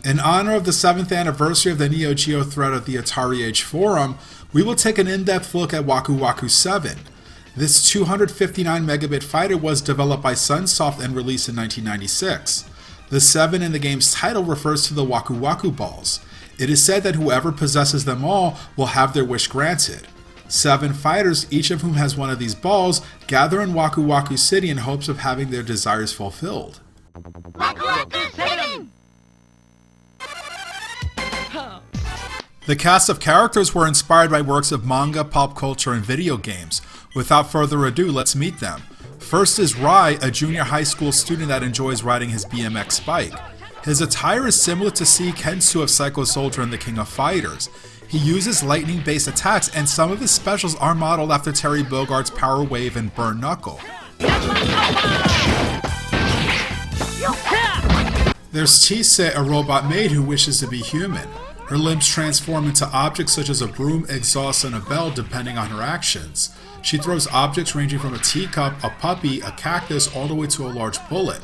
In honor of the 7th anniversary of the Neo Geo thread of the Atari Age Forum, we will take an in-depth look at Waku Waku 7. This 259 megabit fighter was developed by Sunsoft and released in 1996. The 7 in the game's title refers to the Waku Waku balls. It is said that whoever possesses them all will have their wish granted. 7 fighters, each of whom has one of these balls, gather in Waku Waku City in hopes of having their desires fulfilled. Waku Waku 7! The cast of characters were inspired by works of manga, pop culture, and video games. Without further ado, let's meet them. First is Rai, a junior high school student that enjoys riding his BMX bike. His attire is similar to C. Kensu of Psycho Soldier and the King of Fighters. He uses lightning-based attacks, and some of his specials are modeled after Terry Bogart's Power Wave and Burn Knuckle. There's Tise, a robot maid who wishes to be human. Her limbs transform into objects such as a broom, exhaust, and a bell depending on her actions. She throws objects ranging from a teacup, a puppy, a cactus, all the way to a large bullet.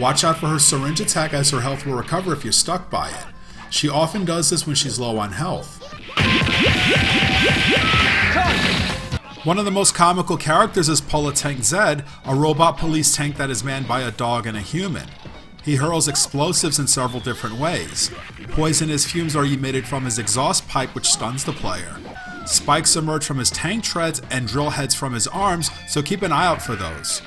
Watch out for her syringe attack as her health will recover if you're stuck by it. She often does this when she's low on health. One of the most comical characters is Tank Zed, a robot police tank that is manned by a dog and a human. He hurls explosives in several different ways. Poisonous fumes are emitted from his exhaust pipe, which stuns the player. Spikes emerge from his tank treads and drill heads from his arms, so keep an eye out for those.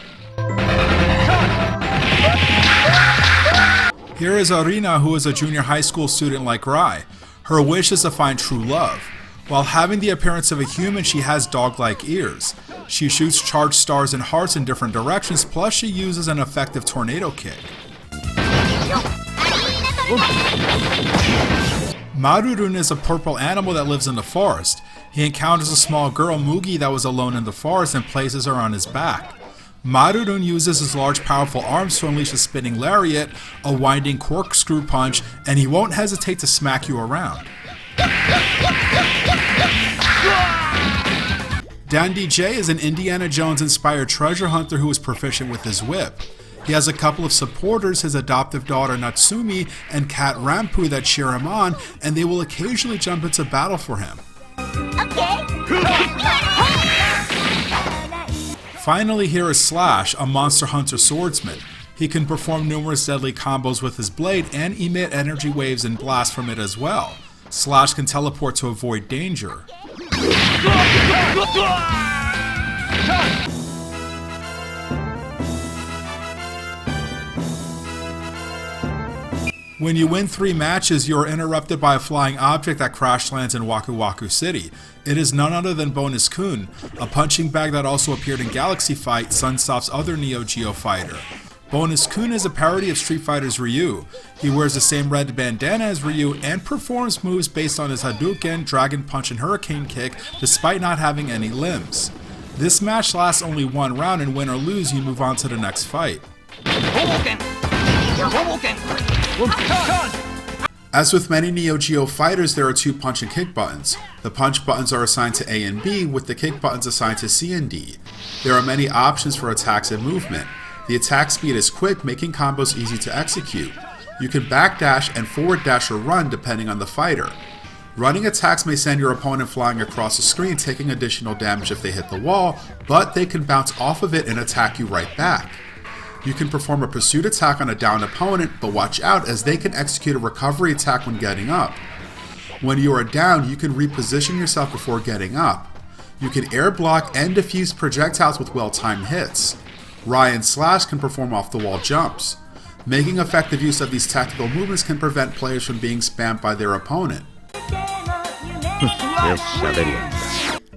Here is Arina, who is a junior high school student like Rai. Her wish is to find true love. While having the appearance of a human, she has dog-like ears. She shoots charged stars and hearts in different directions, plus she uses an effective tornado kick. Marurun is a purple animal that lives in the forest. He encounters a small girl, Mugi, that was alone in the forest and places her on his back. Marurun uses his large powerful arms to unleash a spinning lariat, a winding corkscrew punch, and he won't hesitate to smack you around. Dandy J is an Indiana Jones-inspired treasure hunter who is proficient with his whip. He has a couple of supporters, his adoptive daughter Natsumi and cat Rampu, that cheer him on, and they will occasionally jump into battle for him. Finally, here is Slash, a monster hunter swordsman. He can perform numerous deadly combos with his blade and emit energy waves and blasts from it as well. Slash can teleport to avoid danger. When you win 3 matches, you are interrupted by a flying object that crash lands in Waku Waku City. It is none other than Bonus Kun, a punching bag that also appeared in Galaxy Fight, Sunsoft's other Neo Geo fighter. Bonus Kun is a parody of Street Fighter's Ryu. He wears the same red bandana as Ryu and performs moves based on his Hadouken, Dragon Punch, and Hurricane Kick, despite not having any limbs. This match lasts only 1 round, and win or lose, you move on to the next fight. As with many Neo Geo fighters, there are 2 punch and kick buttons. The punch buttons are assigned to A and B, with the kick buttons assigned to C and D. There are many options for attacks and movement. The attack speed is quick, making combos easy to execute. You can backdash and forward dash or run depending on the fighter. Running attacks may send your opponent flying across the screen, taking additional damage if they hit the wall, but they can bounce off of it and attack you right back. You can perform a pursuit attack on a downed opponent, but watch out as they can execute a recovery attack when getting up. When you are down, you can reposition yourself before getting up. You can air block and defuse projectiles with well-timed hits. Rai and Slash can perform off-the-wall jumps. Making effective use of these tactical movements can prevent players from being spammed by their opponent.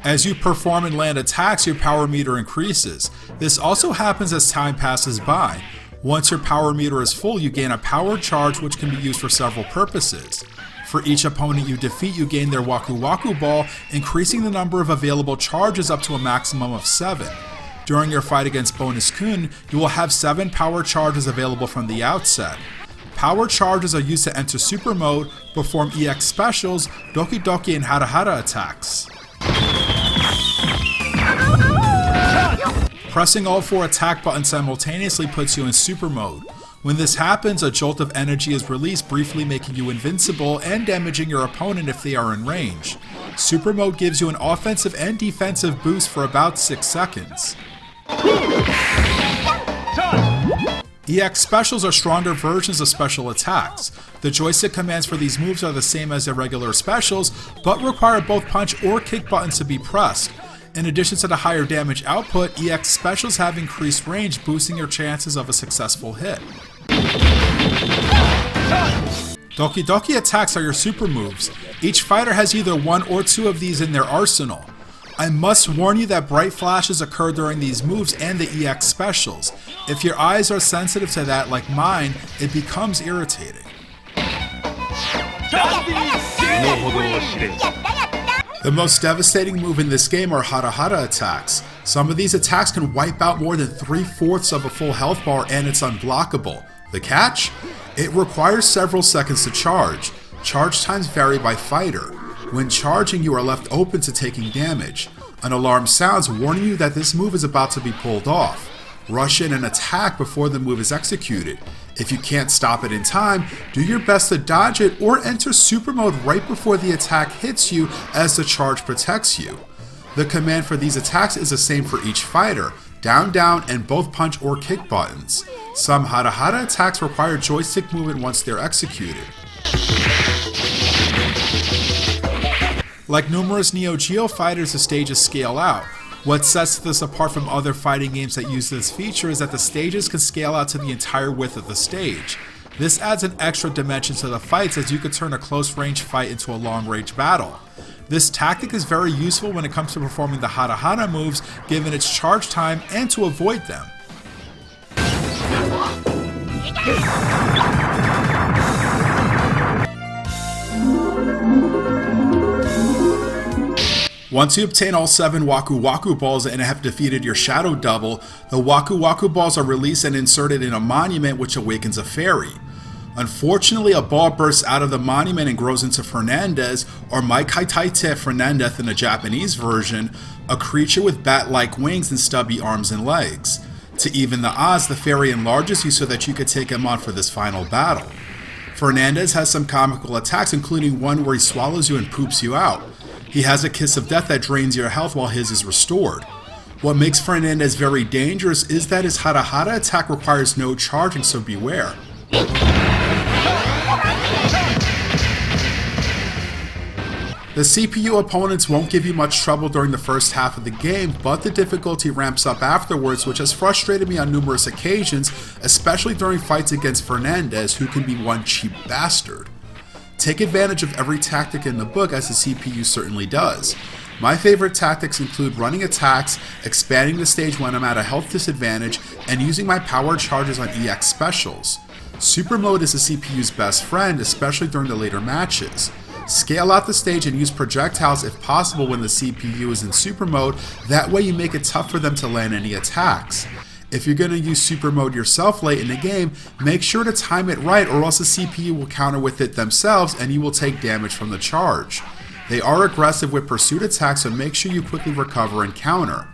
As you perform and land attacks, your power meter increases. This also happens as time passes by. Once your power meter is full, you gain a power charge which can be used for several purposes. For each opponent you defeat, you gain their Waku Waku ball, increasing the number of available charges up to a maximum of 7. During your fight against Bonus Kun, you will have 7 power charges available from the outset. Power charges are used to enter Super Mode, perform EX specials, Doki Doki and Hara Hara attacks. Pressing all 4 attack buttons simultaneously puts you in Super Mode. When this happens, a jolt of energy is released, briefly making you invincible and damaging your opponent if they are in range. Super Mode gives you an offensive and defensive boost for about 6 seconds. EX specials are stronger versions of special attacks. The joystick commands for these moves are the same as their regular specials, but require both punch or kick buttons to be pressed. In addition to the higher damage output, EX specials have increased range, boosting your chances of a successful hit. Doki Doki attacks are your super moves. Each fighter has either 1 or 2 of these in their arsenal. I must warn you that bright flashes occur during these moves and the EX specials. If your eyes are sensitive to that like mine, it becomes irritating. The most devastating move in this game are Hara Hara attacks. Some of these attacks can wipe out more than 3/4 of a full health bar and it's unblockable. The catch? It requires several seconds to charge. Charge times vary by fighter. When charging, you are left open to taking damage. An alarm sounds warning you that this move is about to be pulled off. Rush in and attack before the move is executed. If you can't stop it in time, do your best to dodge it or enter super mode right before the attack hits you as the charge protects you. The command for these attacks is the same for each fighter, down down and both punch or kick buttons. Some Hara Hara attacks require joystick movement once they're executed. Like numerous Neo Geo fighters, the stages scale out. What sets this apart from other fighting games that use this feature is that the stages can scale out to the entire width of the stage. This adds an extra dimension to the fights as you could turn a close range fight into a long range battle. This tactic is very useful when it comes to performing the Hara Hara moves given its charge time and to avoid them. Once you obtain all 7 Waku Waku balls and have defeated your shadow double, the Waku Waku balls are released and inserted in a monument which awakens a fairy. Unfortunately, a ball bursts out of the monument and grows into Fernandez, or Maikaitaite Fernandez in the Japanese version, a creature with bat-like wings and stubby arms and legs. To even the odds, the fairy enlarges you so that you could take him on for this final battle. Fernandez has some comical attacks, including one where he swallows you and poops you out. He has a kiss of death that drains your health while his is restored. What makes Fernandez very dangerous is that his Hara Hara attack requires no charging, so beware. The CPU opponents won't give you much trouble during the first half of the game, but the difficulty ramps up afterwards, which has frustrated me on numerous occasions, especially during fights against Fernandez, who can be one cheap bastard. Take advantage of every tactic in the book, as the CPU certainly does. My favorite tactics include running attacks, expanding the stage when I'm at a health disadvantage, and using my power charges on EX specials. Super mode is the CPU's best friend, especially during the later matches. Scale out the stage and use projectiles if possible when the CPU is in super mode, that way you make it tough for them to land any attacks. If you're going to use super mode yourself late in the game, make sure to time it right or else the CPU will counter with it themselves and you will take damage from the charge. They are aggressive with pursuit attacks, so make sure you quickly recover and counter.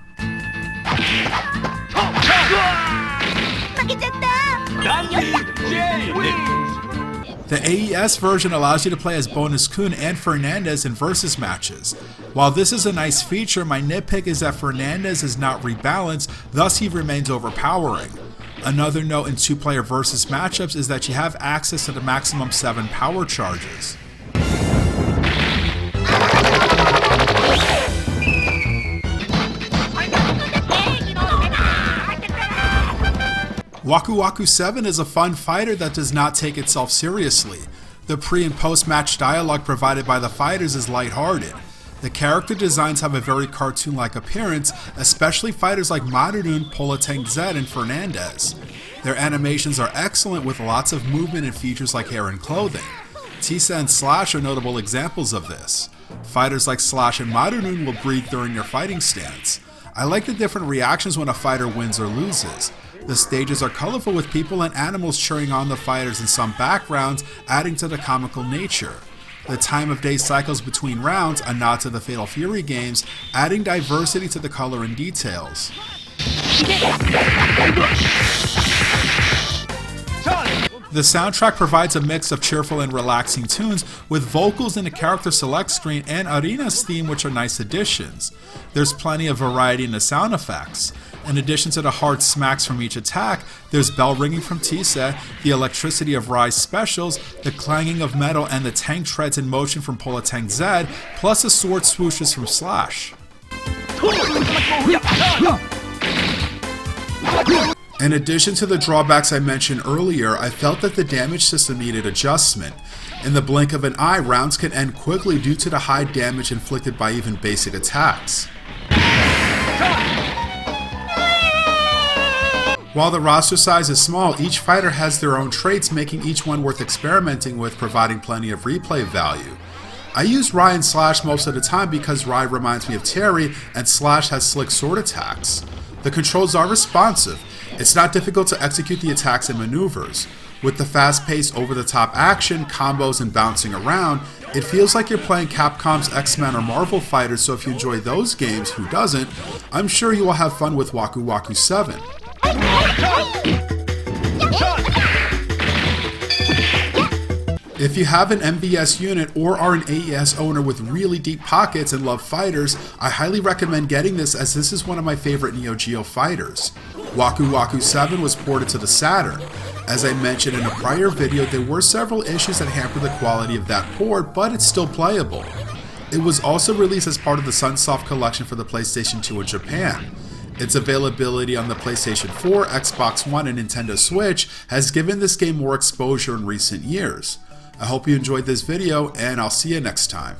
The AES version allows you to play as Bonus Kun and Fernandez in versus matches. While this is a nice feature, my nitpick is that Fernandez is not rebalanced, thus he remains overpowering. Another note in 2-player versus matchups is that you have access to the maximum 7 power charges. Waku Waku 7 is a fun fighter that does not take itself seriously. The pre- and post-match dialogue provided by the fighters is lighthearted. The character designs have a very cartoon-like appearance, especially fighters like Marunun, Polatang Zed, and Fernandez. Their animations are excellent with lots of movement and features like hair and clothing. Tisa and Slash are notable examples of this. Fighters like Slash and Marunun will breathe during their fighting stance. I like the different reactions when a fighter wins or loses. The stages are colorful with people and animals cheering on the fighters in some backgrounds, adding to the comical nature. The time of day cycles between rounds, a nod to the Fatal Fury games, adding diversity to the color and details. The soundtrack provides a mix of cheerful and relaxing tunes with vocals in the character select screen and Arena's theme, which are nice additions. There's plenty of variety in the sound effects. In addition to the hard smacks from each attack, there's bell ringing from Tisa, the electricity of Rai's specials, the clanging of metal, and the tank treads in motion from Polatang Z, plus the sword swooshes from Slash. In addition to the drawbacks I mentioned earlier, I felt that the damage system needed adjustment. In the blink of an eye, rounds can end quickly due to the high damage inflicted by even basic attacks. While the roster size is small, each fighter has their own traits, making each one worth experimenting with, providing plenty of replay value. I use Rai and Slash most of the time because Rai reminds me of Terry and Slash has slick sword attacks. The controls are responsive. It's not difficult to execute the attacks and maneuvers. With the fast-paced, over-the-top action, combos, and bouncing around, it feels like you're playing Capcom's X-Men or Marvel fighters, so if you enjoy those games, who doesn't, I'm sure you will have fun with Waku Waku 7. If you have an MVS unit or are an AES owner with really deep pockets and love fighters, I highly recommend getting this as this is one of my favorite Neo Geo fighters. Waku Waku 7 was ported to the Saturn. As I mentioned in a prior video, there were several issues that hampered the quality of that port, but it's still playable. It was also released as part of the Sunsoft collection for the PlayStation 2 in Japan. Its availability on the PlayStation 4, Xbox One, and Nintendo Switch has given this game more exposure in recent years. I hope you enjoyed this video, and I'll see you next time.